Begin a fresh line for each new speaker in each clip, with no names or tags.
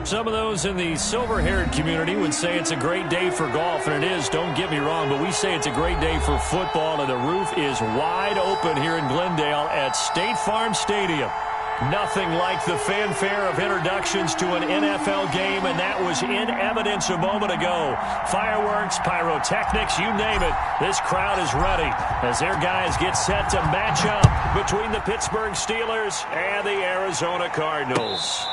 Some of those in the silver-haired community would say it's a great day for golf, and it is, don't get me wrong, but we say it's a great day for football, and the roof is wide open here in Glendale at State Farm Stadium. Nothing like the fanfare of introductions to an NFL game, and that was in evidence a moment ago. Fireworks, pyrotechnics, you name it. This crowd is ready as their guys get set to match up between the Pittsburgh Steelers and the Arizona Cardinals.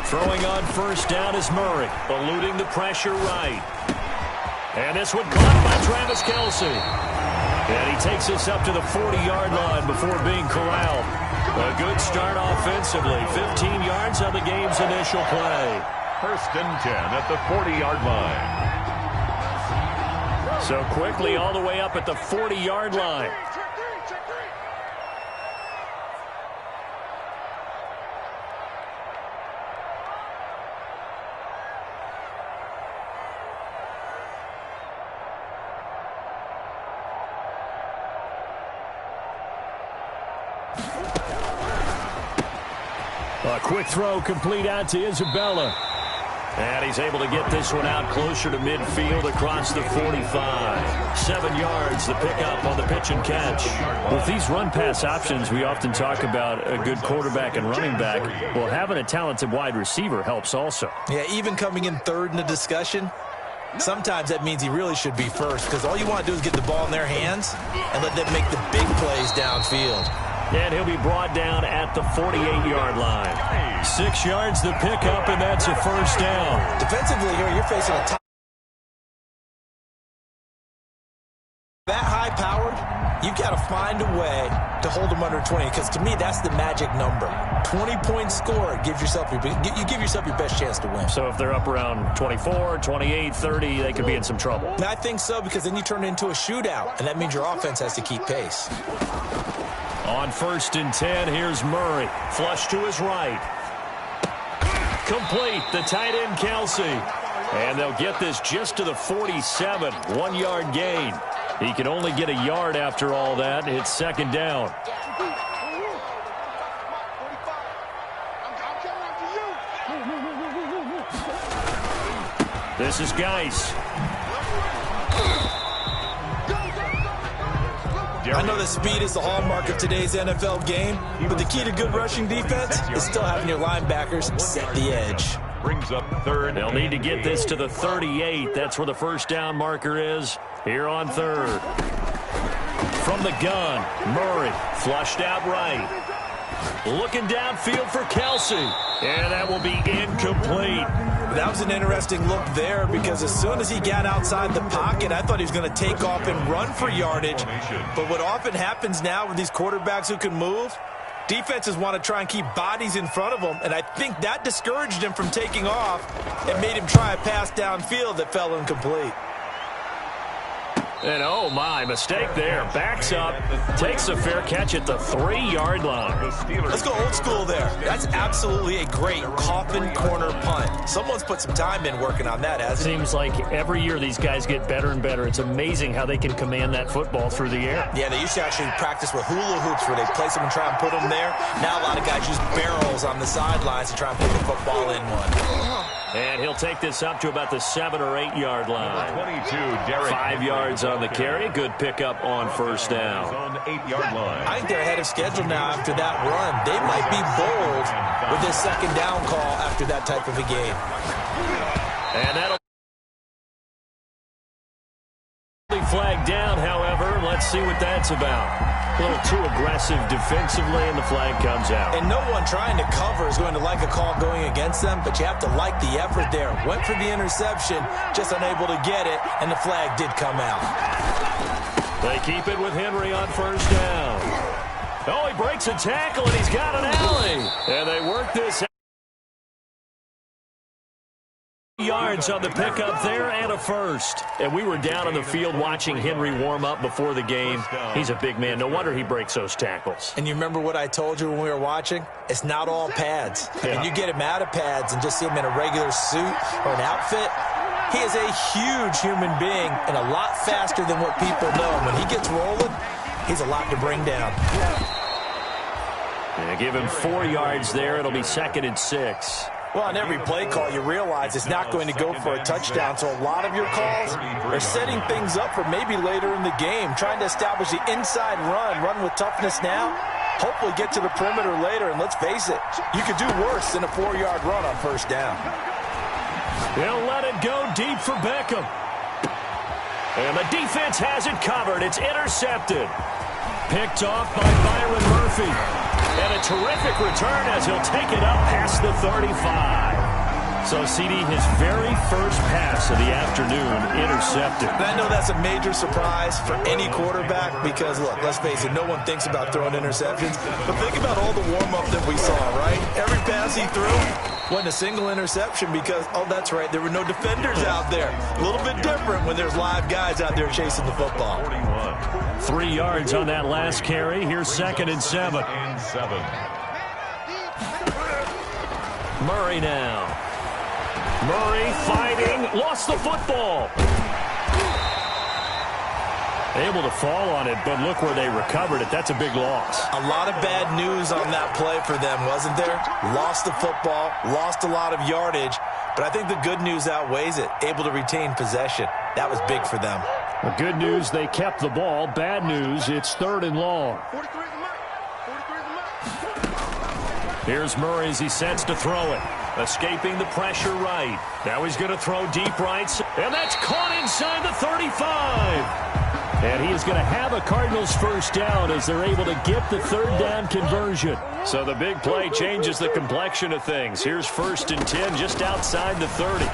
Throwing on first down is Murray, eluding the pressure right. And this one caught by Travis Kelce. And he takes us up to the 40-yard line before being corralled. A good start offensively. 15 yards on the game's initial play.
First and 10 at the 40-yard line.
So quickly all the way up at the 40-yard line. A quick throw complete out to Isabella. And he's able to get this one out closer to midfield across the 45. 7 yards, the pickup on the pitch and catch. With these run-pass options, we often talk about a good quarterback and running back. Well, having a talented wide receiver helps also.
Yeah, even coming in third in the discussion, sometimes that means he really should be first, because all you want to do is get the ball in their hands and let them make the big plays downfield.
And he'll be brought down at the 48-yard line. 6 yards the pickup, and that's a first down.
Defensively here, you're facing a top. That high-powered, you've got to find a way to hold them under 20, because to me, that's the magic number. 20-point score gives yourself you give yourself your best chance to win.
So if they're up around 24, 28, 30, they could be in some trouble.
And I think so, because then you turn it into a shootout, and that means your offense has to keep pace.
On first and 10, here's Murray. Flush to his right. Complete, the tight end Kelce. And they'll get this just to the 47. 1 yard gain. He can only get a yard after all that. It's second down. This is Geis.
I know that speed is the hallmark of today's NFL game, but the key to good rushing defense is still having your linebackers set the edge.
Brings up third.
They'll need to get this to the 38. That's where the first down marker is here on third. From the gun, Murray flushed out right. Looking downfield for Kelce. And that will be incomplete.
That was an interesting look there, because as soon as he got outside the pocket, I thought he was going to take off and run for yardage. But what often happens now with these quarterbacks who can move, defenses want to try and keep bodies in front of them, and I think that discouraged him from taking off and made him try a pass downfield that fell incomplete.
And oh my, mistake there. Backs up, takes a fair catch at the 3-yard line.
Let's go old school there. That's absolutely a great coffin corner punt. Someone's put some time in working on that, hasn't it?
Seems like every year these guys get better and better. It's amazing how they can command that football through the air.
Yeah, they used to actually practice with hula hoops where they place them and try and put them there. Now a lot of guys use barrels on the sidelines to try and put the football in one.
And he'll take this up to about the 7 or 8 yard line.
22, Derek.
5 yards on the carry. Good pickup on first down.
On the 8-yard line.
I think they're ahead of schedule now after that run. They might be bold with this second down call after that type of a game.
And that'll be flagged down, however. Let's see what that's about. A little too aggressive defensively, and the flag comes out.
And no one trying to cover is going to like a call going against them, but you have to like the effort there. Went for the interception, just unable to get it, and the flag did come out.
They keep it with Henry on first down. Oh, he breaks a tackle, and he's got an alley. And they work this out. yards on the pickup there and a first. And we were down on the field watching Henry warm up before the game. He's a big man. No wonder he breaks those tackles.
And you remember what I told you when we were watching? It's not all pads.
Yeah.
And you get him out of pads and just see him in a regular suit or an outfit. He is a huge human being and a lot faster than what people know. When he gets rolling, he's a lot to bring down.
And give him 4 yards there. It'll be 2nd and 6.
Well, on every play call, you realize it's not going to go for a touchdown. So a lot of your calls are setting things up for maybe later in the game, trying to establish the inside run with toughness now, hopefully get to the perimeter later. And let's face it, you could do worse than a 4-yard run on first down.
They'll let it go deep for Beckham. And the defense has it covered. It's intercepted. Picked off by Byron Murphy. And a terrific return as he'll take it up past the 35. So, CD, his very first pass of the afternoon intercepted.
And I know that's a major surprise for any quarterback because, look, let's face it, no one thinks about throwing interceptions. But think about all the warm-up that we saw, right? Every pass he threw wasn't a single interception because, oh, that's right, there were no defenders out there. A little bit different when there's live guys out there chasing the football.
3 yards on that last carry. Here's 2nd and 7. Murray now. Murray fighting. Lost the football. Able to fall on it, but look where they recovered it. That's a big loss.
A lot of bad news on that play for them, wasn't there? Lost the football, lost a lot of yardage, but I think the good news outweighs it. Able to retain possession. That was big for them.
The good news, they kept the ball. Bad news, it's 3rd and long. Here's Murray as he sets to throw it. Escaping the pressure right. Now he's going to throw deep right. And that's caught inside the 35. And he is going to have a Cardinals first down as they're able to get the 3rd down conversion. So the big play changes the complexion of things. Here's 1st and 10 just outside the 30.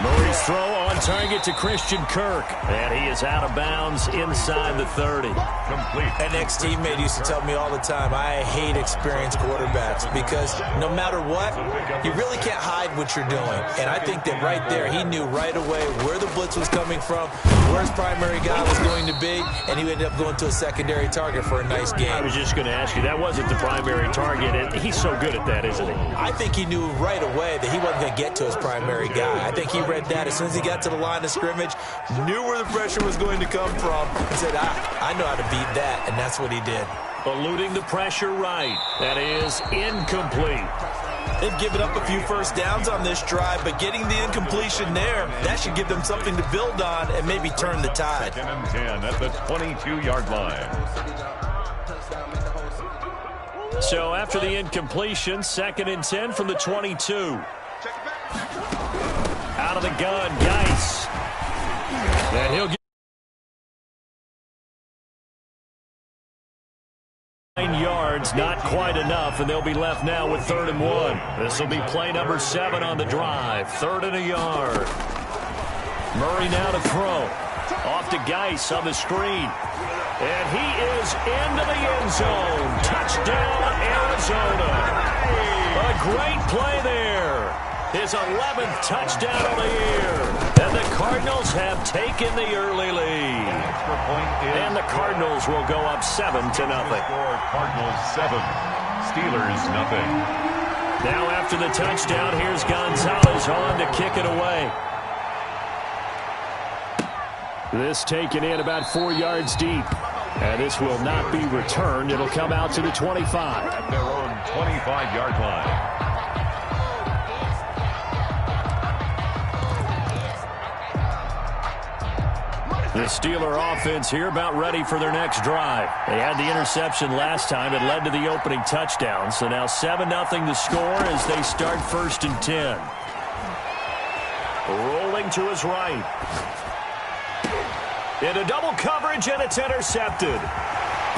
Murray's throw on target to Christian Kirk. And he is out of bounds inside the 30.
Complete. An ex-teammate used to tell me all the time, I hate experienced quarterbacks because no matter what, you really can't hide what you're doing. And I think that right there, he knew right away where the blitz was coming from, where his primary guy was going to be, and he ended up going to a secondary target for a nice game.
I was just going to ask you, that wasn't the primary target. And he's so good at that, isn't he?
I think he knew right away that he wasn't going to get to his primary guy. I think he read that as soon as he got to the line of scrimmage, knew where the pressure was going to come from, and said, I know how to beat that, and that's what he did.
Eluding the pressure right. That is incomplete.
They've given up a few first downs on this drive, but getting the incompletion there, that should give them something to build on and maybe turn the tide.
2nd and 10 at the 22-yard line.
So after the incompletion, 2nd and 10 from the 22. Out of the gun, Geis. And he'll get 9 yards, not quite enough, and they'll be left now with 3rd and 1. This will be play number 7 on the drive. 3rd and a yard. Murray now to throw. Off to Geis on the screen. And he is into the end zone. Touchdown, Arizona. A great play there. His 11th touchdown of the year. And the Cardinals have taken the early lead. And the Cardinals will go up 7-0.
Cardinals 7, Steelers 0.
Now after the touchdown, here's Gonzalez on to kick it away. This taken in about 4 yards deep. And this will not be returned. It'll come out to the 25.
At their own 25-yard line.
The Steeler offense here about ready for their next drive. They had the interception last time. It led to the opening touchdown. So now 7-0 the score as they start 1st and 10. Rolling to his right. Into double coverage, and it's intercepted.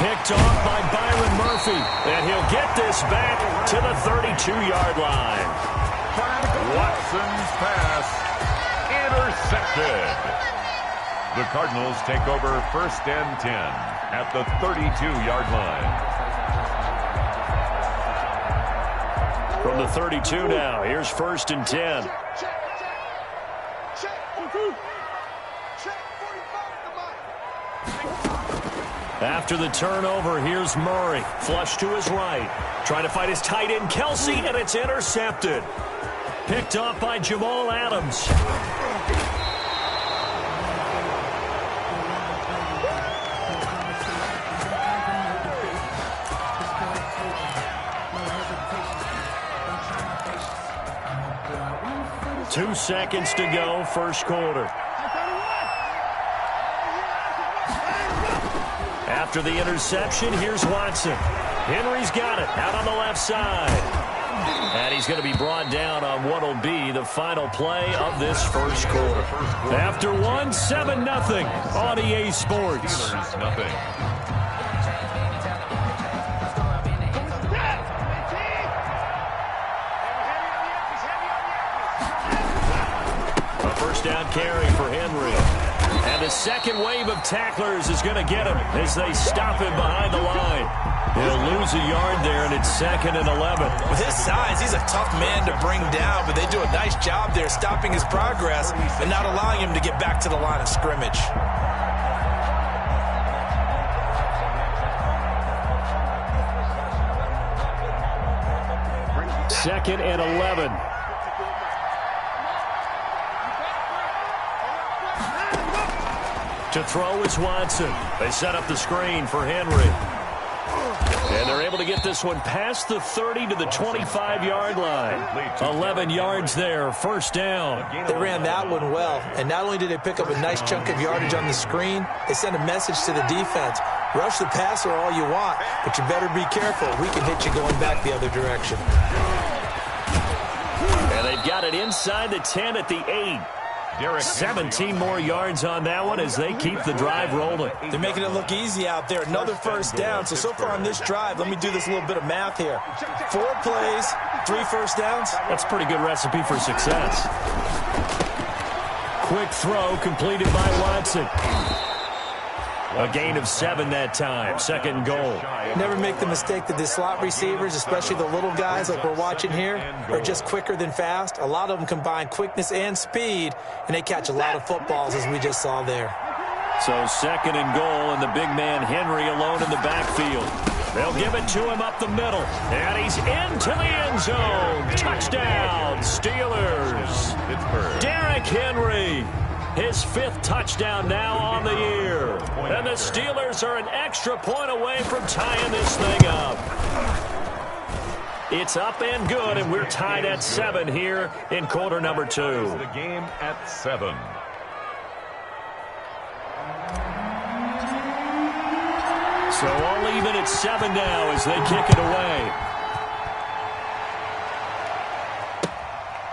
Picked off by Byron Murphy. And he'll get this back to the 32-yard line.
Watson's pass intercepted. The Cardinals take over 1st and 10 at the 32-yard line.
From from the 32 now. Here's 1st and 10. After the turnover, here's Murray. Flush to his right. Trying to fight his tight end, Kelsey, and it's intercepted. Picked off by Jamal Adams. Two seconds to go, first quarter. After the interception, here's Watson. Henry's got it out on the left side. And he's going to be brought down on what will be the final play of this first quarter. After one, 7-0 on EA Sports.
Nothing.
A first down carry for Henry. And the second wave of tacklers is going to get him as they stop him behind the line. He'll lose a yard there, and it's 2nd and 11.
With his size, he's a tough man to bring down, but they do a nice job there stopping his progress and not allowing him to get back to the line of scrimmage.
Second and 11. To throw is Watson. They set up the screen for Henry. And they're able to get this one past the 30 to the 25-yard line. 11 yards there, first down.
They ran that one well, and not only did they pick up a nice chunk of yardage on the screen, they sent a message to the defense. Rush the passer all you want, but you better be careful. We can hit you going back the other direction.
And they've got it inside the 10 at the 8. 17 more yards on that one as they keep the drive rolling.
They're making it look easy out there. Another first down. So far on this drive, let me do this little bit of math here. 4 plays, 3 first downs.
That's a pretty good recipe for success. Quick throw completed by Watson. A gain of 7 that time. Second goal.
Never make the mistake that the slot receivers, especially the little guys like we're watching here, are just quicker than fast. A lot of them combine quickness and speed, and they catch a lot of footballs, as we just saw there.
So 2nd and goal, and the big man Henry alone in the backfield. They'll give it to him up the middle, and he's into the end zone. Touchdown, Steelers. Derrick Henry. His 5th touchdown now on the year. And the Steelers are an extra point away from tying this thing up. It's up and good, and we're tied at 7 here in quarter number 2.
The game at 7.
So all even at 7 now as they kick it away.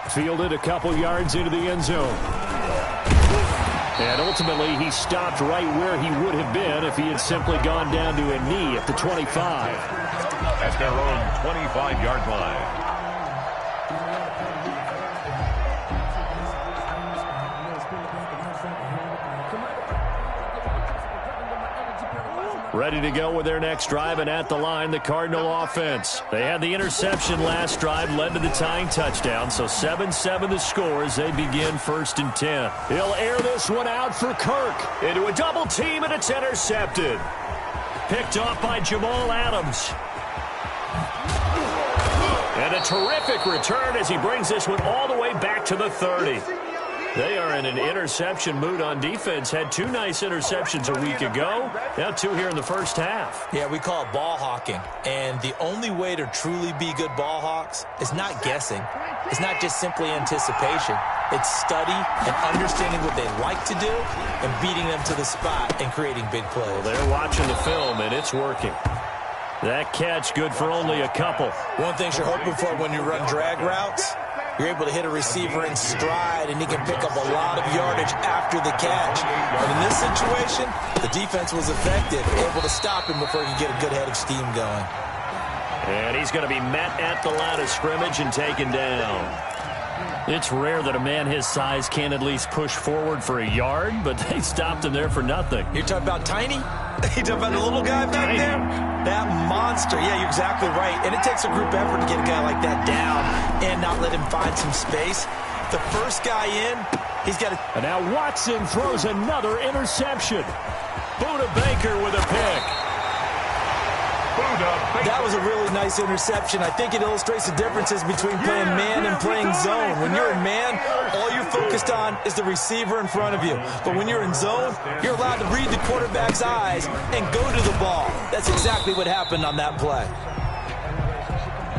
Fielded a couple yards into the end zone. And ultimately, he stopped right where he would have been if he had simply gone down to a knee at the 25.
At their own 25-yard line.
Ready to go with their next drive, and at the line, the Cardinal offense. They had the interception last drive, led to the tying touchdown, so 7-7 the score as they begin 1st and 10. He'll air this one out for Kirk. Into a double team, and it's intercepted. Picked off by Jamal Adams. And a terrific return as he brings this one all the way back to the 30. They are in an interception mood on defense. Had 2 nice interceptions a week ago. Now 2 here in the first half.
Yeah, we call it ball hawking. And the only way to truly be good ball hawks is not guessing. It's not just simply anticipation. It's study and understanding what they like to do and beating them to the spot and creating big plays.
Well, they're watching the film, and it's working. That catch good for only a couple.
One thing you're hoping for when you run drag routes, you're able to hit a receiver in stride, and he can pick up a lot of yardage after the catch. But in this situation, the defense was effective, able to stop him before he could get a good head of steam going.
And he's going to be met at the line of scrimmage and taken down. It's rare that a man his size can't at least push forward for a yard, but they stopped him there for nothing.
You're talking about tiny? You talking about the little guy back there? That monster. Yeah, you're exactly right. And it takes a group effort to get a guy like that down and not let him find some space. The first guy in, he's got to...
And now Watson throws another interception. Buda Baker with a pick.
That was a really nice interception. I think it illustrates the differences between playing man and playing zone. When you're in man, all you're focused on is the receiver in front of you. But when you're in zone, you're allowed to read the quarterback's eyes and go to the ball. That's exactly what happened on that play.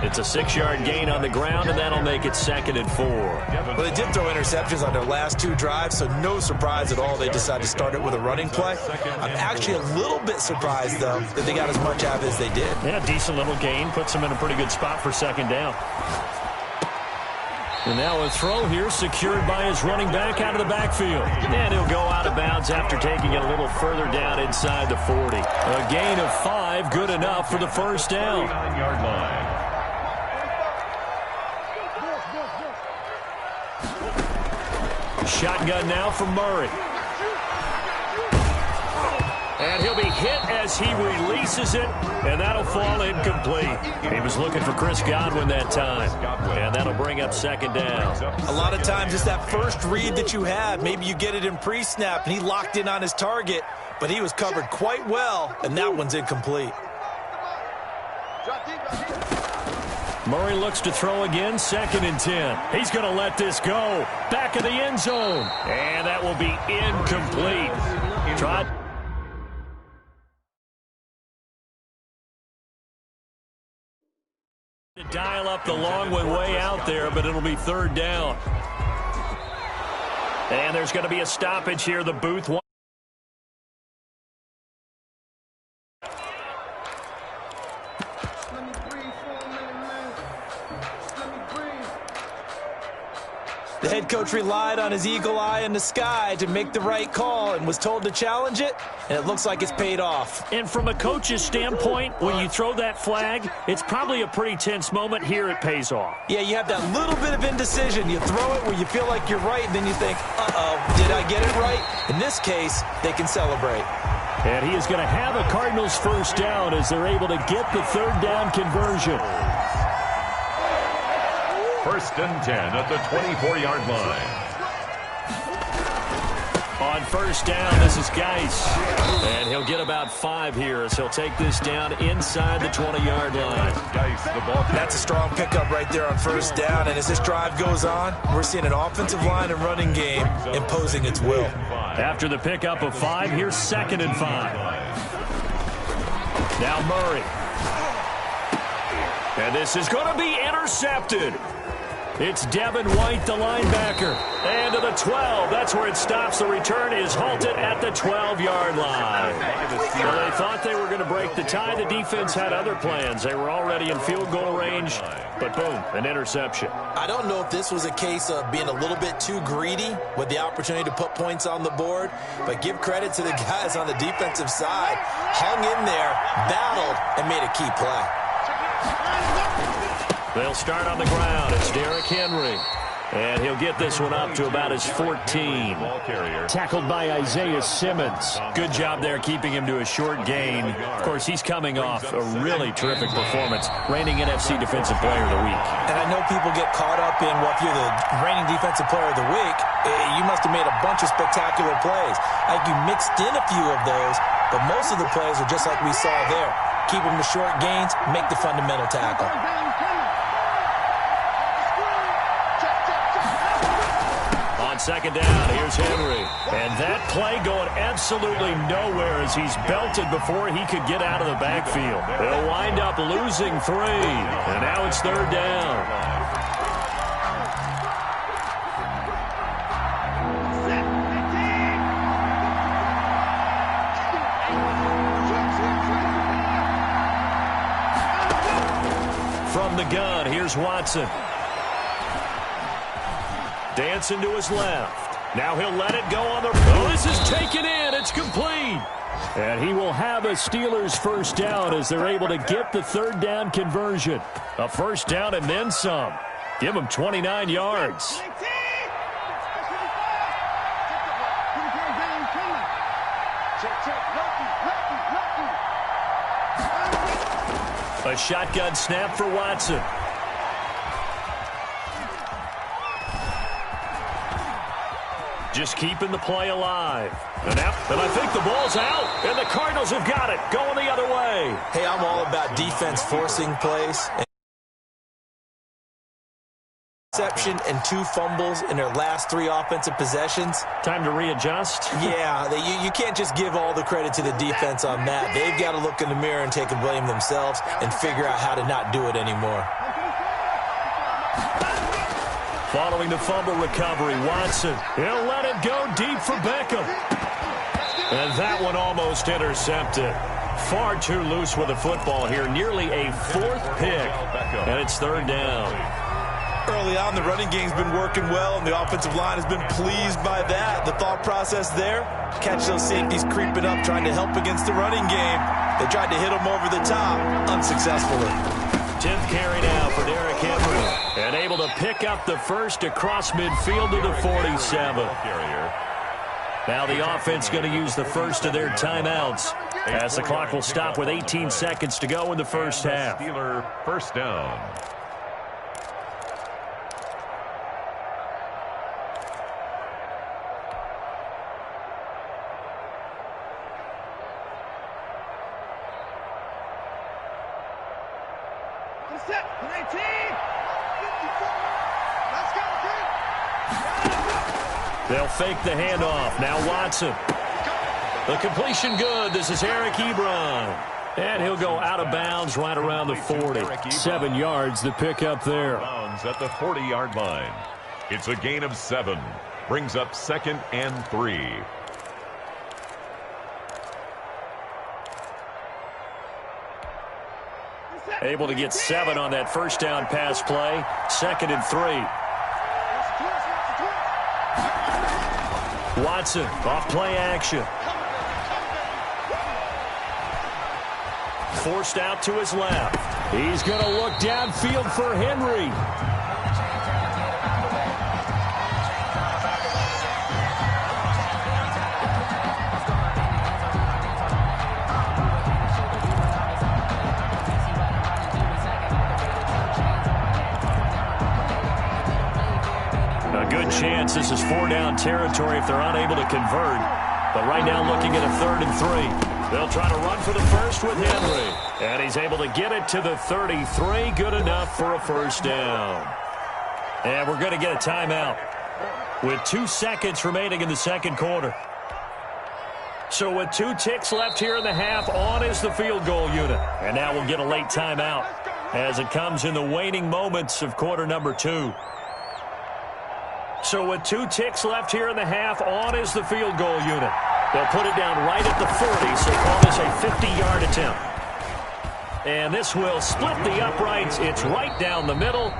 It's a 6-yard gain on the ground, and that'll make it 2nd and 4.
Well, they did throw interceptions on their last 2 drives, so no surprise at all they decided to start it with a running play. I'm actually a little bit surprised, though, that they got as much out of it as they did.
Yeah, decent little gain. Puts them in a pretty good spot for 2nd down. And now a throw here secured by his running back out of the backfield. And he'll go out of bounds after taking it a little further down inside the 40. A gain of 5, good enough for the first down.
9-yard line.
Shotgun now from Murray. And he'll be hit as he releases it, and that'll fall incomplete. He was looking for Chris Godwin that time, and that'll bring up 2nd down.
A lot of times it's that first read that you have. Maybe you get it in pre-snap, and he locked in on his target, but he was covered quite well, and that one's incomplete.
Murray looks to throw again, 2nd and 10. He's going to let this go. Back of the end zone. And that will be incomplete. Tried to dial up the long one way out there, but it'll be 3rd down. And there's going to be a stoppage here. The booth wants.
The head coach relied on his eagle eye in the sky to make the right call and was told to challenge it, and it looks like it's paid off.
And from a coach's standpoint, when you throw that flag, it's probably a pretty tense moment. Here it pays off.
Yeah, you have that little bit of indecision. You throw it where you feel like you're right, and then you think, uh-oh, did I get it right? In this case, they can celebrate.
And he is going to have a Cardinals first down as they're able to get the 3rd down conversion.
1st and 10 at the 24-yard line.
On 1st down, this is Geis. And he'll get about 5 here as he'll take this down inside the 20-yard line.
That's a strong pickup right there on 1st down. And as this drive goes on, we're seeing an offensive line and running game imposing its will.
After the pickup of 5, here's 2nd and 5. Now Murray. And this is going to be intercepted. It's Devin White, the linebacker. And to the 12. That's where it stops. The return is halted at the 12-yard line. Well, they thought they were going to break the tie. The defense had other plans. They were already in field goal range. But boom, an interception.
I don't know if this was a case of being a little bit too greedy with the opportunity to put points on the board. But give credit to the guys on the defensive side. Hung in there, battled, and made a key play.
They'll start on the ground. It's Derrick Henry. And he'll get this one up to about his 14. Tackled by Isaiah Simmons. Good job there keeping him to a short gain. Of course, he's coming off a really terrific performance. Reigning NFC Defensive Player of the Week.
And I know people get caught up in, well, if you're the reigning Defensive Player of the Week, you must have made a bunch of spectacular plays. I think you mixed in a few of those, but most of the plays are just like we saw there. Keep them to short gains, make the fundamental tackle.
On 2nd down, here's Henry. And that play going absolutely nowhere as he's belted before he could get out of the backfield. They'll wind up losing 3. And now it's 3rd down. From the gun, here's Watson. Dancing to his left. Now he'll let it go on the... Oh, this is taken in. It's complete. And he will have a Steelers first down as they're able to get the 3rd down conversion. A first down and then some. Give him 29 yards. A shotgun snap for Watson. Just keeping the play alive. And I think the ball's out, and the Cardinals have got it, going the other way.
Hey, I'm all about defense forcing plays. Interception and 2 fumbles in their last 3 offensive possessions.
Time to readjust?
Yeah, you can't just give all the credit to the defense on that. They've got to look in the mirror and take the blame themselves and figure out how to not do it anymore.
Following the fumble recovery, Watson. He'll let it go deep for Beckham. And that one almost intercepted. Far too loose with the football here. Nearly a 4th pick. And it's 3rd down.
Early on, the running game's been working well, and the offensive line has been pleased by that. The thought process there, catch those safeties creeping up, trying to help against the running game. They tried to hit them over the top, unsuccessfully.
10th carry now for Derrick Henry. And able to pick up the first across midfield to the 47. Now the offense going to use the first of their timeouts, as the clock will stop with 18 seconds to go in the first half.
Steeler first down.
They'll fake the handoff. Now Watson. The completion good. This is Eric Ebron. And he'll go out of bounds right around the 40. 7 yards the pick up there.
At the 40-yard line. It's a gain of 7. Brings up 2nd and 3.
Able to get 7 on that first down pass play. 2nd and 3. Watson off play action. Forced out to his left. He's going to look downfield for Henry. A good chance this is 4-down territory if they're unable to convert. But right now looking at a 3rd and 3. They'll try to run for the first with Henry. And he's able to get it to the 33. Good enough for a first down. And we're going to get a timeout with 2 seconds remaining in the second quarter. So with 2 ticks left here in the half, on is the field goal unit. And now we'll get a late timeout as it comes in the waning moments of quarter number 2. So with 2 ticks left here in the half, on is the field goal unit. They'll put it down right at the 40, so call this a 50-yard attempt. And this will split the uprights. It's right down the middle.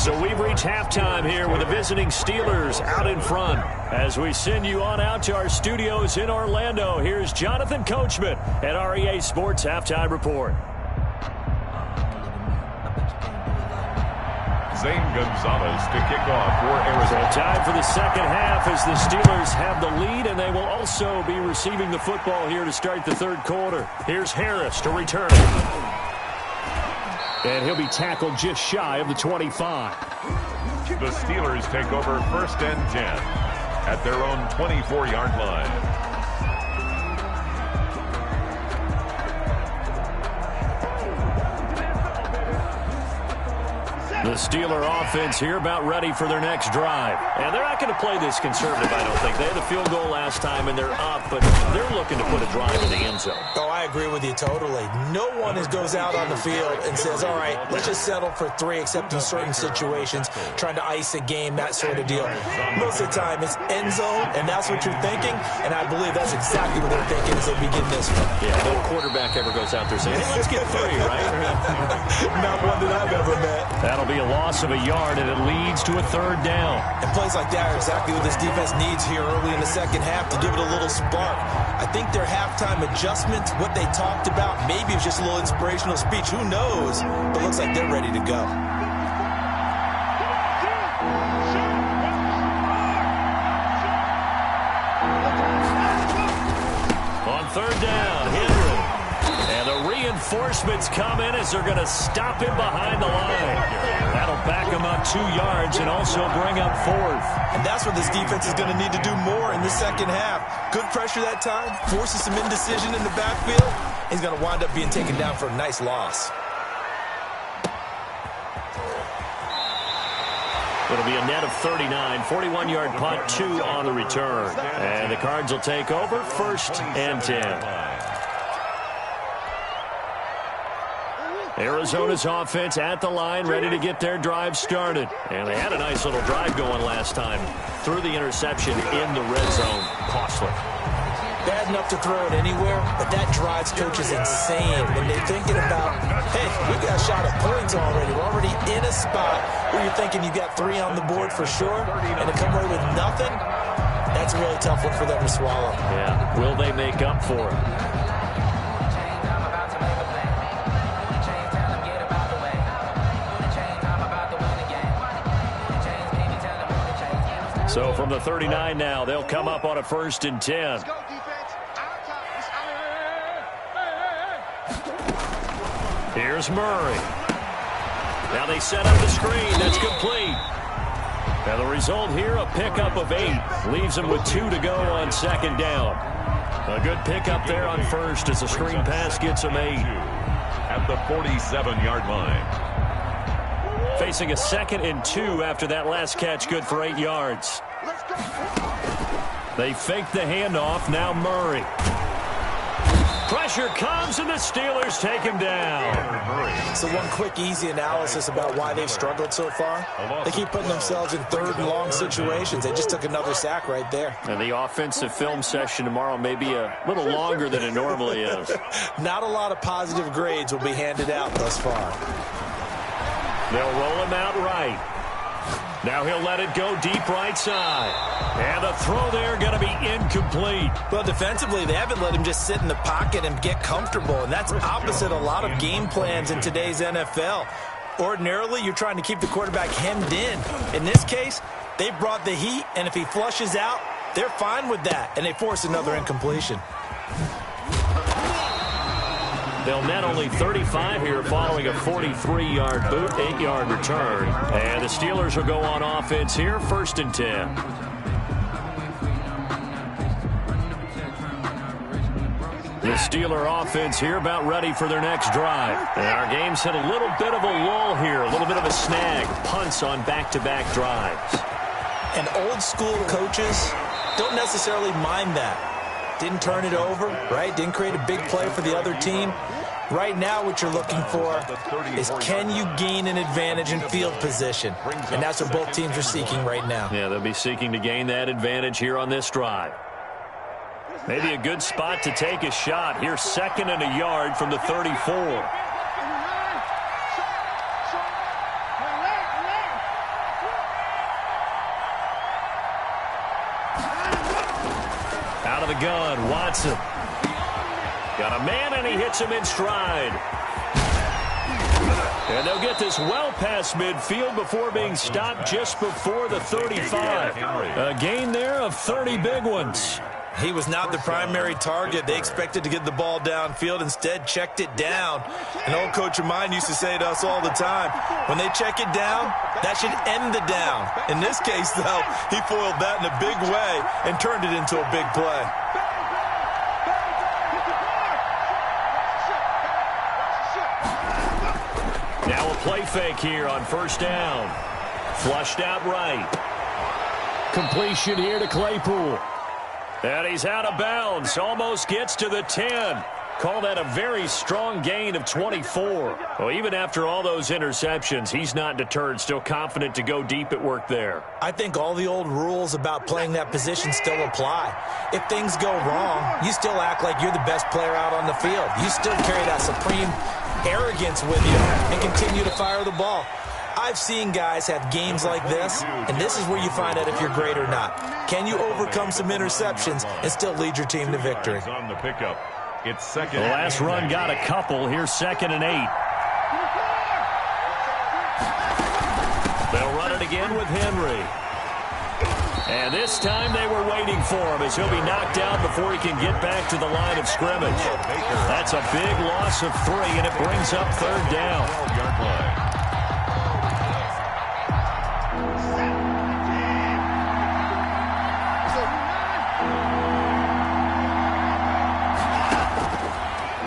So we've reached halftime here with the visiting Steelers out in front. As we send you on out to our studios in Orlando, here's Jonathan Coachman at REA Sports Halftime Report.
Zane Gonzalez to kick off for Arizona.
So time for the second half as the Steelers have the lead, and they will also be receiving the football here to start the third quarter. Here's Harris to return. And he'll be tackled just shy of the 25.
The Steelers take over 1st and 10 at their own 24-yard line.
The Steeler offense here about ready for their next drive. And they're not going to play this conservative, I don't think. They had the field goal last time, and they're up, but they're looking to put a drive in the end zone.
Oh, I agree with you totally. No one goes out on the field and says, all right, let's just settle for 3, except in certain situations, trying to ice a game, that sort of deal. Most of the time, it's end zone, and that's what you're thinking, and I believe that's exactly what they're thinking as they begin this one.
Yeah, no quarterback ever goes out there saying, hey, let's get 3, right?
Not one that I've ever met.
That'll be a loss of a yard, and it leads to a 3rd down.
And plays like that are exactly what this defense needs here early in the second half to give it a little spark. I think their halftime adjustment, what they talked about, maybe it was just a little inspirational speech. Who knows? But it looks like they're ready to go. On
3rd down, Henry. And the Reinforcements come in as they're going to stop him behind the line. That'll back him up 2 yards and also bring up 4th.
And that's what this defense is going to need to do more in the second half. Good pressure that time, forces some indecision in the backfield. He's going to wind up being taken down for a nice loss.
It'll be a net of 39, 41-yard punt, 2 on the return. And the Cards will take over, 1st and 10. Arizona's offense at the line, ready to get their drive started. And they had a nice little drive going last time. Threw the interception in the red zone. Costly.
Bad enough to throw it anywhere, but that drives coaches insane when they're thinking about, hey, we got a shot at points already. We're already in a spot where you're thinking you got 3 on the board for sure, and to come away with nothing, that's a really tough one for them to swallow.
Yeah, will they make up for it? So from the 39 now, they'll come up on a 1st and 10. Here's Murray. Now they set up the screen. That's complete. And the result here, a pickup of 8. Leaves them with 2 to go on 2nd down. A good pickup there on 1st as the screen pass gets them 8.
At the 47-yard line.
Facing a 2nd and 2 after that last catch, good for 8 yards. They fake the handoff. Now Murray. Pressure comes, and the Steelers take him down.
So one quick, easy analysis about why they've struggled so far. They keep putting themselves in 3rd and long situations. They just took another sack right there.
And the offensive film session tomorrow may be a little longer than it normally is.
Not a lot of positive grades will be handed out thus far.
They'll roll him out right. Now he'll let it go deep right side. And the throw there going to be incomplete.
Well, defensively, they haven't let him just sit in the pocket and get comfortable, and that's opposite a lot of game plans in today's NFL. Ordinarily, you're trying to keep the quarterback hemmed in. In this case, they brought the heat, and if he flushes out, they're fine with that, and they force another incompletion.
They'll net only 35 here following a 43-yard boot, 8-yard return. And the Steelers will go on offense here, 1st and 10. The Steeler offense here about ready for their next drive. And our game's hit a little bit of a lull here, a little bit of a snag. Punts on back-to-back drives.
And old-school coaches don't necessarily mind that. Didn't turn it over, right? Didn't create a big play for the other team. Right now what you're looking for is, can you gain an advantage in field position? And that's what both teams are seeking right now.
Yeah, they'll be seeking to gain that advantage here on this drive. Maybe a good spot to take a shot. Here's 2nd and a yard from the 34. Out of the gun, Watson. Got a man, and he hits him in stride. And they'll get this well past midfield before being stopped just before the 35. A gain there of 30 big ones.
He was not the primary target. They expected to get the ball downfield. Instead, checked it down. An old coach of mine used to say to us all the time, when they check it down, that should end the down. In this case, though, he foiled that in a big way and turned it into a big play.
Now a play fake here on 1st down. Flushed out right. Completion here to Claypool. And he's out of bounds. Almost gets to the 10. Call that a very strong gain of 24. Well, even after all those interceptions, he's not deterred. Still confident to go deep at work there.
I think all the old rules about playing that position still apply. If things go wrong, you still act like you're the best player out on the field. You still carry that supreme arrogance with you and continue to fire the ball. I've seen guys have games like this, and this is where you find out if you're great or not. Can you overcome some interceptions and still lead your team to victory?
On the pickup. It's 2nd.
The last run got a couple. Here's 2nd and 8. They'll run it again with Henry. And this time they were waiting for him as he'll be knocked out before he can get back to the line of scrimmage. That's a big loss of 3, and it brings up third down.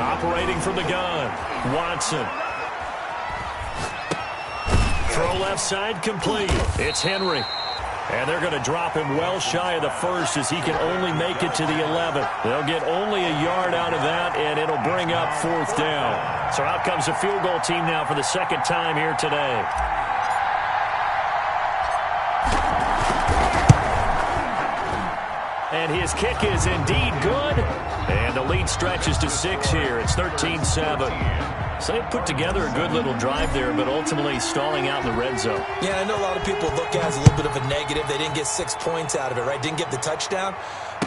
Operating from the gun, Watson. Throw left side complete. It's Henry. And they're going to drop him well shy of the first as he can only make it to the 11. They'll get only a yard out of that, and it'll bring up fourth down. So out comes the field goal team now for the second time here today. And his kick is indeed good. And the lead stretches to 6 here. It's 13-7. So they put together a good little drive there, but ultimately stalling out in the red zone.
Yeah, I know a lot of people look at it as a little bit of a negative. They didn't get 6 points out of it, right? Didn't get the touchdown.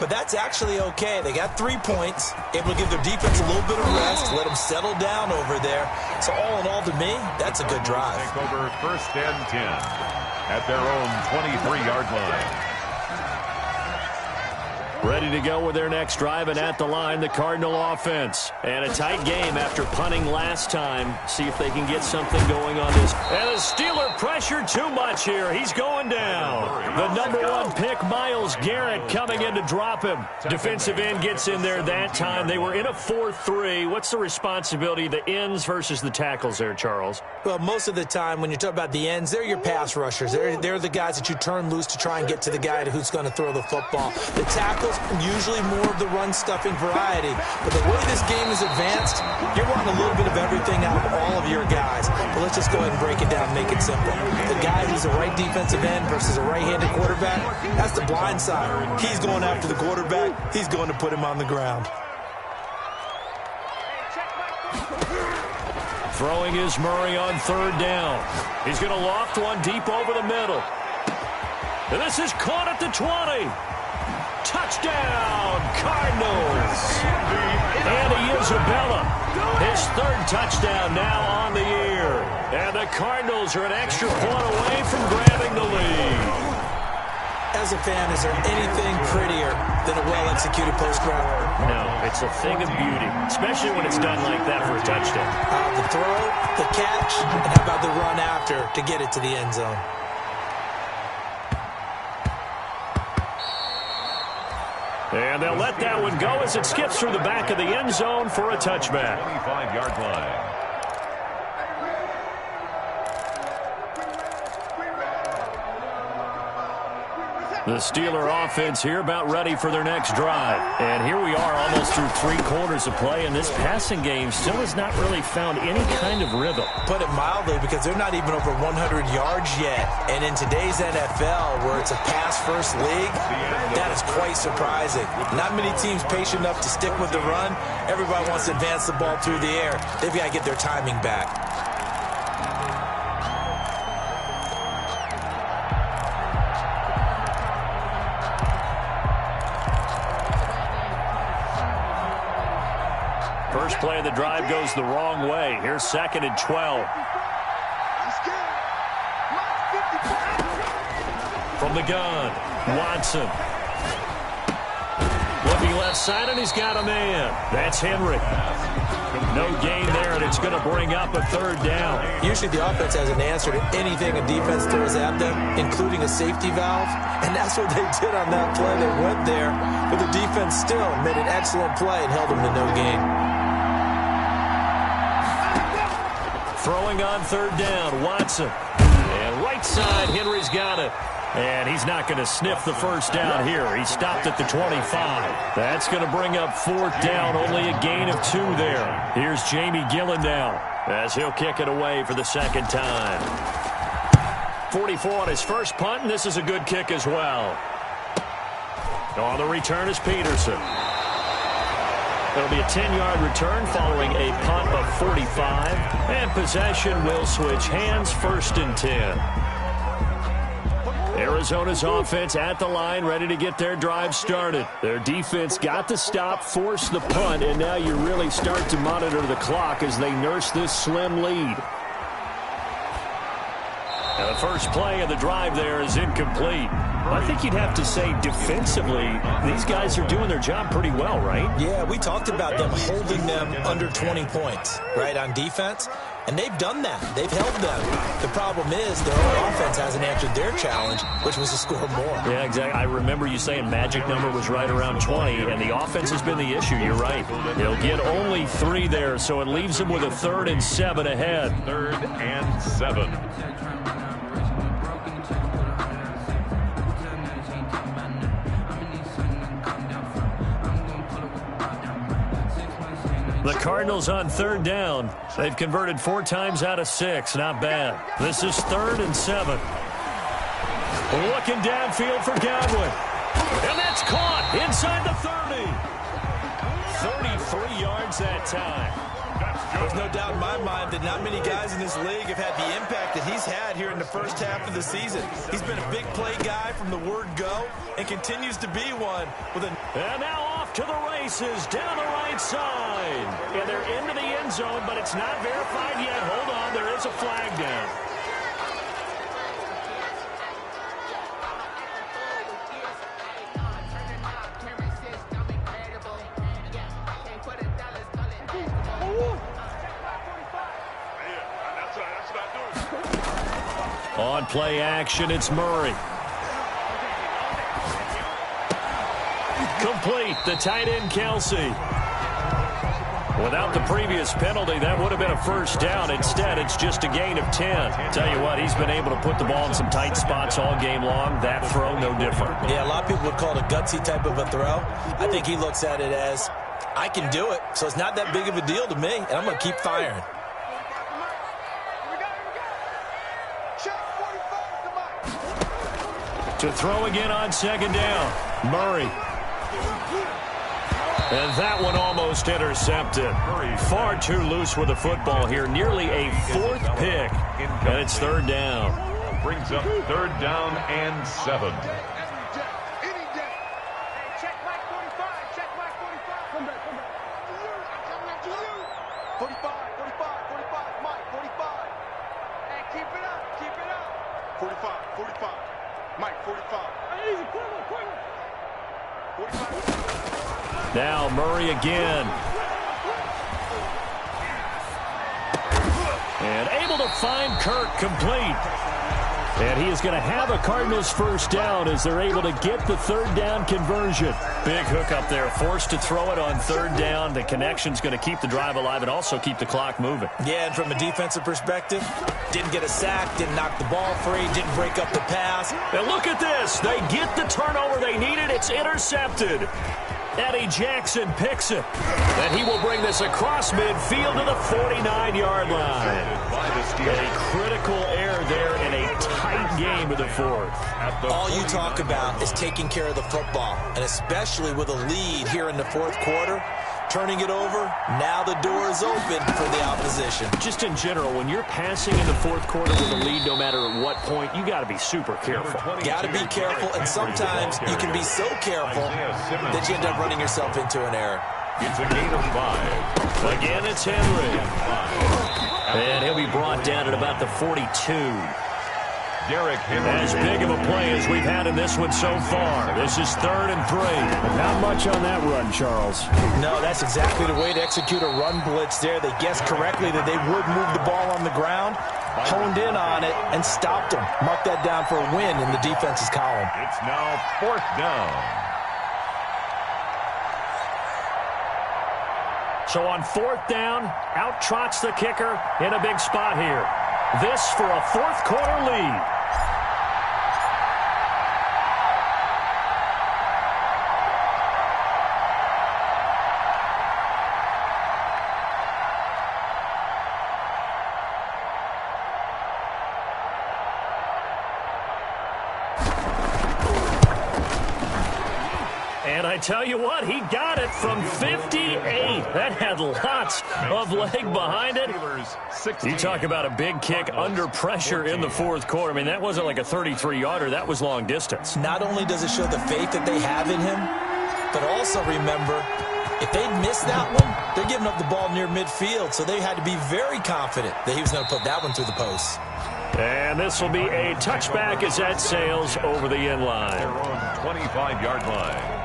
But that's actually okay. They got 3 points, able to give their defense a little bit of rest, let them settle down over there. So all in all, to me, that's a good drive.
Take over first and 10 at their own 23-yard line.
Ready to go with their next drive, and at the line, the Cardinal offense. And a tight game after punting last time. See if they can get something going on this. And the Steeler pressure too much here. He's going down. The #1 pick, Myles Garrett, coming in to drop him. Defensive end gets in there that time. They were in a 4-3. What's the responsibility of the ends versus the tackles there, Charles?
Well, most of the time when you talk about the ends, they're your pass rushers. They're the guys that you turn loose to try and get to the guy who's going to throw the football. The tackles, usually more of the run-stuffing variety. But the way this game is advanced, you're wanting a little bit of everything out of all of your guys. But let's just go ahead and break it down and make it simple. The guy who's a right defensive end versus a right-handed quarterback, that's the blind side. He's going after the quarterback. He's going to put him on the ground.
Throwing is Murray on third down. He's going to loft one deep over the middle. And this is caught at the 20. Touchdown, Cardinals. And Isabella, his third touchdown now on the year. And the Cardinals are an extra point away from grabbing the lead.
As a fan, is there anything prettier than a well-executed post-route?
No, it's a thing of beauty, especially when it's done like that for a touchdown.
The throw, the catch, and how about the run after to get it to the end zone?
And they'll let that one go as it skips through the back of the end zone for a touchback.
25-yard line.
The Steeler offense here about ready for their next drive. And here we are almost through 3 quarters of play, and this passing game still has not really found any kind of rhythm.
Put it mildly, because they're not even over 100 yards yet. And in today's NFL, where it's a pass-first league, that is quite surprising. Not many teams patient enough to stick with the run. Everybody wants to advance the ball through the air. They've got to get their timing back.
First play of the drive goes the wrong way. Here's 2nd and 12. From the gun, Watson. Looking left side, and he's got a man. That's Henry. No gain there, and it's going to bring up a third down.
Usually the offense has an answer to anything a defense throws at them, including a safety valve. And that's what they did on that play. They went there, but the defense still made an excellent play and held them to no gain.
Throwing on third down, Watson. And right side, Henry's got it. And he's not going to sniff the first down here. He stopped at the 25. That's going to bring up fourth down, only a gain of 2 there. Here's Jamie Gillen now as he'll kick it away for the second time. 44 on his first punt, and this is a good kick as well. On the return is Peterson. It'll be a 10-yard return following a punt of 45. And possession will switch hands, 1st and 10. Arizona's offense at the line, ready to get their drive started. Their defense got the stop, forced the punt, and now you really start to monitor the clock as they nurse this slim lead. And the first play of the drive there is incomplete. I think you'd have to say defensively, these guys are doing their job pretty well, right?
Yeah, we talked about them holding them under 20 points, right, on defense. And they've done that. They've held them. The problem is their own offense hasn't answered their challenge, which was to score more.
Yeah, exactly. I remember you saying magic number was right around 20, and the offense has been the issue. You're right. They'll get only 3 there, so it leaves them with a 3rd and 7 ahead.
3rd and 7.
The Cardinals on 3rd down. They've converted 4 times out of 6. Not bad. This is 3rd and 7. Looking downfield for Godwin. And that's caught inside the 30. 33 yards that time.
There's no doubt in my mind that not many guys in this league have had the impact that he's had here in the first half of the season. He's been a big play guy from the word go and continues to be one. And
now off to the races down the right side. And they're into the end zone, but it's not verified yet. Hold on, there is a flag down. On play action, it's Murray. Complete, the tight end, Kelsey. Without the previous penalty, that would have been a first down. Instead, it's just a gain of 10. Tell you what, he's been able to put the ball in some tight spots all game long. That throw, no different.
Yeah, a lot of people would call it a gutsy type of a throw. I think he looks at it as, I can do it, so it's not that big of a deal to me, and I'm going to keep firing.
To throw again on 2nd down. Murray. And that one almost intercepted. Far too loose with the football here. Nearly a 4th pick. And it's 3rd down.
Brings up 3rd down and 7.
Now Murray again. And able to find Kirk complete. And he is going to have a Cardinals first down as they're able to get the 3rd down conversion. Big hook up there. Forced to throw it on 3rd down. The connection's going to keep the drive alive and also keep the clock moving.
Yeah, and from a defensive perspective, didn't get a sack, didn't knock the ball free, didn't break up the pass.
And look at this. They get the turnover they needed. It's intercepted. Eddie Jackson picks it. And he will bring this across midfield to the 49-yard line. A critical error there in a tight game of the 4th.
All you talk about is taking care of the football, and especially with a lead here in the 4th quarter. Turning it over, now the door is open for the opposition.
Just in general, when you're passing in the 4th quarter with a lead, no matter at what point, you got to be super careful.
Got to be careful, and sometimes you can be so careful that you end up running yourself into an error.
It's a gain of 5.
Again, it's Henry. And he'll be brought down at about the 42. As big of a play as we've had in this one so far. This is 3rd and 3.
Not much on that run, Charles.
No, that's exactly the way to execute a run blitz there. They guessed correctly that they would move the ball on the ground, honed in on it, and stopped them. Mark that down for a win in the defense's column.
It's now 4th down.
So on 4th down, out trots the kicker in a big spot here. This for a 4th quarter lead. And I tell you what, he got it from 58. That had lots of leg behind it. You talk about a big kick under pressure in the 4th quarter. I mean, that wasn't like a 33-yarder. That was long distance.
Not only does it show the faith that they have in him, but also remember, if they'd missed that one, they're giving up the ball near midfield, so they had to be very confident that he was going to put that one through the post.
And And this will be a touchback as that sails over the end line.
Their own 25-yard line.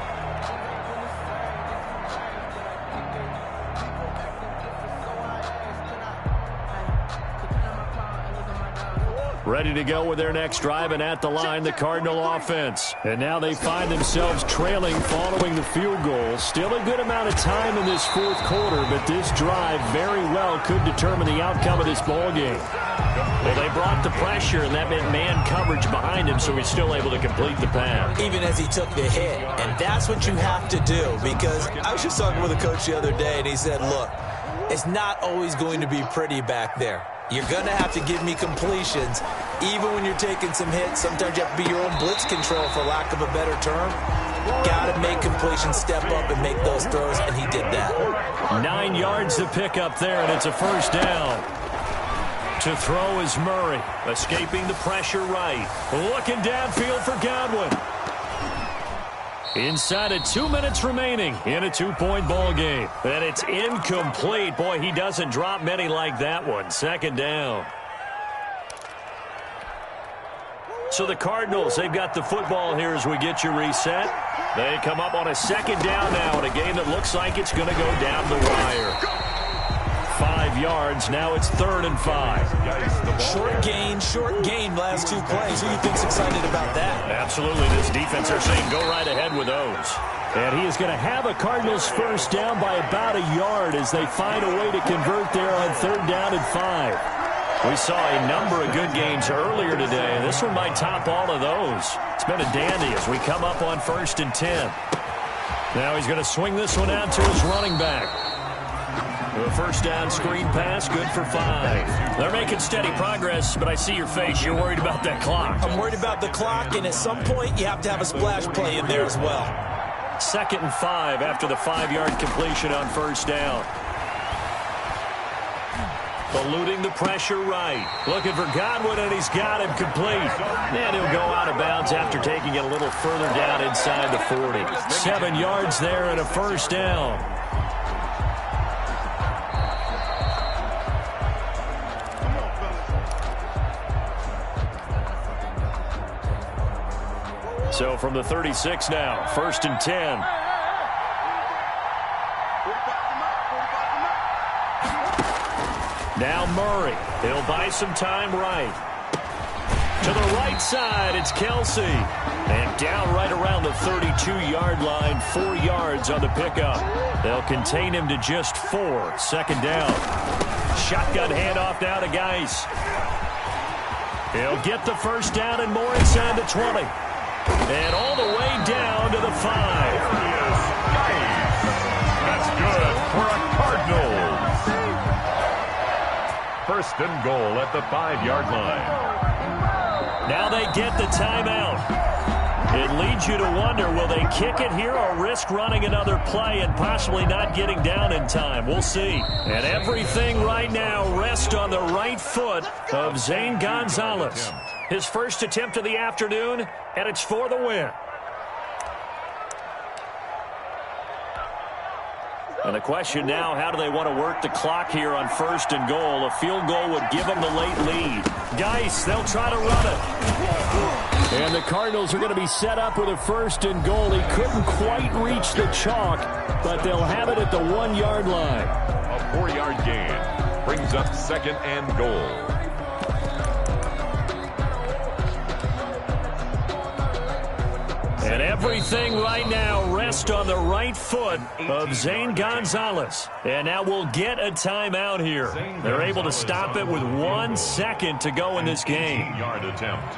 Ready to go with their next drive, and at the line, the Cardinal offense. And now they find themselves trailing following the field goal. Still a good amount of time in this fourth quarter, but this drive very well could determine the outcome of this ball game. Well, they brought the pressure, and that meant man coverage behind him, so he's still able to complete the pass.
Even as he took the hit, and that's what you have to do, because I was just talking with a coach the other day, and he said, look, it's not always going to be pretty back there. You're going to have to give me completions. Even when you're taking some hits, sometimes you have to be your own blitz control, for lack of a better term. Got to make completions, step up, and make those throws, and he did that.
9 yards to pick up there, and it's a first down. To throw is Murray, escaping the pressure right. Looking downfield for Godwin. Inside of 2 minutes remaining in a 2-point ball game. And it's incomplete. Boy, he doesn't drop many like that one. Second down. So the Cardinals, they've got the football here as we get you reset. They come up on a second down now in a game that looks like it's going to go down the wire. 5 yards. Now it's 3rd and 5.
Short gain last 2 plays. Who do you think's excited about that?
Absolutely. This defense, they're saying go right ahead with those. And he is going to have a Cardinals first down by about a yard as they find a way to convert there on 3rd down and 5. We saw a number of good games earlier today. This one might top all of those. It's been a dandy as we come up on 1st and 10. Now he's going to swing this one out to his running back. A first down screen pass, good for 5. They're making steady progress, but I see your face. You're worried about that clock.
I'm worried about the clock, and at some point, you have to have a splash play in there as well.
2nd and 5 after the 5-yard completion on first down. Eluding the pressure right. Looking for Godwin, and he's got him complete. And he'll go out of bounds after taking it a little further down inside the 40. 7 yards there and a first down. So from the 36 now, 1st and 10. Now Murray. He'll buy some time right. To the right side, it's Kelsey. And down right around the 32-yard line, 4 yards on the pickup. They'll contain him to just 4. 2nd down. Shotgun handoff now to Geis. He'll get the first down and more inside the 20. And all the way down to the 5.
There he is. Nice. That's good for a Cardinals. 1st and goal at the 5-yard line.
Now they get the timeout. It leads you to wonder, will they kick it here or risk running another play and possibly not getting down in time? We'll see. And everything right now rests on the right foot of Zane Gonzalez. His first attempt of the afternoon, and it's for the win. And the question now, how do they want to work the clock here on 1st and goal? A field goal would give them the late lead. Geis, they'll try to run it. And the Cardinals are going to be set up with a 1st and goal. He couldn't quite reach the chalk, but they'll have it at the 1-yard line.
A 4-yard gain brings up 2nd and goal.
And everything right now rests on the right foot of Zane Gonzalez. And now we'll get a timeout here. They're able to stop it with 1 second to go in this game.
18-yard attempt.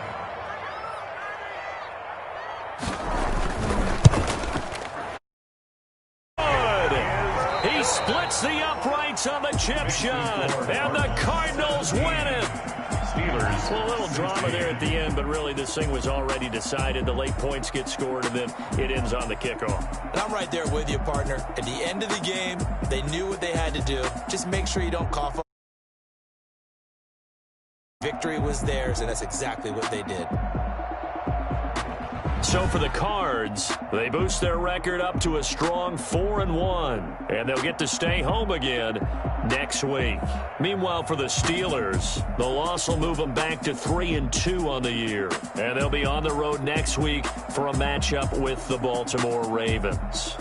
Good. He splits the uprights on the chip shot. And the Cardinals win it.
Steelers.
Well, a little drama there at the end, but really this thing was already decided. The late points get scored, and then it ends on the kickoff.
And I'm right there with you, partner. At the end of the game, they knew what they had to do. Just make sure you don't cough up. Victory was theirs, and that's exactly what they did.
So for the Cards, they boost their record up to a strong 4-1, and they'll get to stay home again next week. Meanwhile, for the Steelers, the loss will move them back to 3-2 on the year, and they'll be on the road next week for a matchup with the Baltimore Ravens.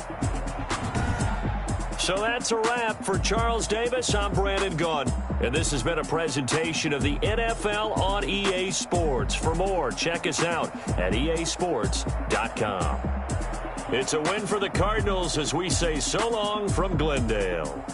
So that's a wrap. For Charles Davis, I'm Brandon Gunn. And this has been a presentation of the NFL on EA Sports. For more, check us out at easports.com. It's a win for the Cardinals as we say so long from Glendale.